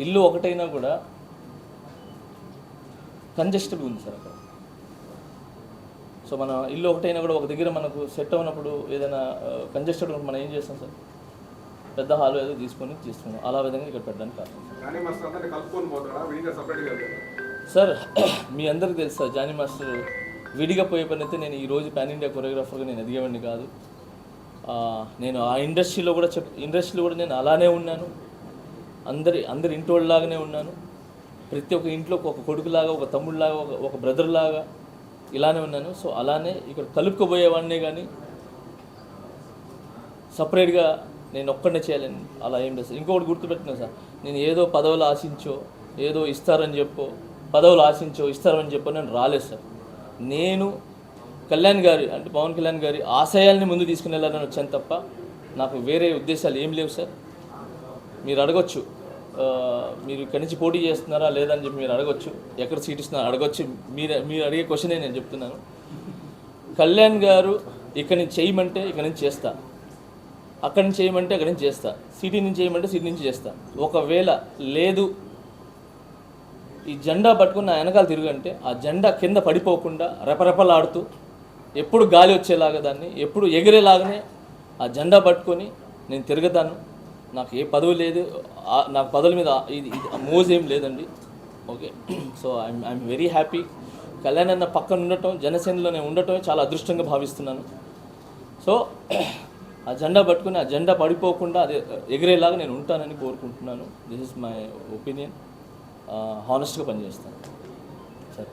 ఇల్లు ఒకటైనా కూడా కంజెస్టెడ్ ఉంది సార్ అక్కడ. సో మన ఇల్లు ఒకటైనా కూడా ఒక దగ్గర మనకు సెట్ అవునప్పుడు ఏదైనా కంజెస్టెడ్ ఉన్నప్పుడు మనం ఏం చేస్తాం సార్, పెద్ద హాల్ ఏదో తీసుకున్నాం. అలా విధంగా ఇక్కడ పెట్టడానికి కారణం సార్, మీ అందరికీ తెలుసు సార్, జానీ మాస్టర్ విడిగా పోయే పని అయితే నేను ఈరోజు పాన్ ఇండియా కొరియోగ్రాఫర్గా నేను ఎదిగేవాడిని కాదు. నేను ఆ ఇండస్ట్రీలో కూడా నేను అలానే ఉన్నాను. అందరి ఇంటి వాళ్ళలాగానే ఉన్నాను. ప్రతి ఒక్క ఇంట్లో ఒక కొడుకులాగా, ఒక తమ్ముడిలాగా, ఒక బ్రదర్లాగా ఇలానే ఉన్నాను. సో అలానే ఇక్కడ కలుపుకోబోయేవాడినే కానీ సపరేట్గా నేను ఒక్కడనే చేయాలని అలా ఏం లేదు సార్. ఇంకొకటి గుర్తుపెట్టినా సార్, నేను ఏదో పదవులు ఆశించో, ఏదో ఇస్తారని చెప్పో, పదవులు ఆశించో ఇస్తారని చెప్పో నేను రాలేదు సార్. నేను కళ్యాణ్ గారి అంటే పవన్ కళ్యాణ్ గారి ఆశయాల్ని ముందు తీసుకుని వెళ్ళాలని వచ్చాను తప్ప నాకు వేరే ఉద్దేశాలు ఏం లేవు సార్. మీరు అడగొచ్చు, మీరు ఇక్కడి నుంచి పోటీ చేస్తున్నారా లేదని చెప్పి మీరు అడగొచ్చు, ఎక్కడ సీట్ ఇస్తున్నారో అడగొచ్చు. మీరు అడిగే క్వశ్చనే నేను చెప్తున్నాను. కళ్యాణ్ గారు ఇక్కడి నుంచి చేయమంటే ఇక్కడి నుంచి చేస్తా, అక్కడి నుంచి చేయమంటే అక్కడి నుంచి చేస్తా, సిటీ నుంచి చేయమంటే సిటీ నుంచి చేస్తా. ఒకవేళ లేదు ఈ జెండా పట్టుకుని నా వెనకాల తిరుగంటే ఆ జెండా కింద పడిపోకుండా రెపరెపలాడుతూ ఎప్పుడు గాలి వచ్చేలాగా దాన్ని ఎప్పుడు ఎగిరేలాగానే ఆ జెండా పట్టుకొని నేను తిరుగుతాను. నాకు ఏ పదవి లేదు, నాకు పదవుల మీద ఇది మోజ్ ఏం లేదండి. Okay, so I'm very happy. Kalyan అన్న పక్కన ఉండటం, జనసేనలో నేను ఉండటమే చాలా అదృష్టంగా భావిస్తున్నాను. సో ఆ జెండా పట్టుకుని ఆ జెండా పడిపోకుండా అదే ఎగిరేలాగా నేను ఉంటానని కోరుకుంటున్నాను. This is my opinion. హానెస్ట్గా పనిచేస్తాను. సరే.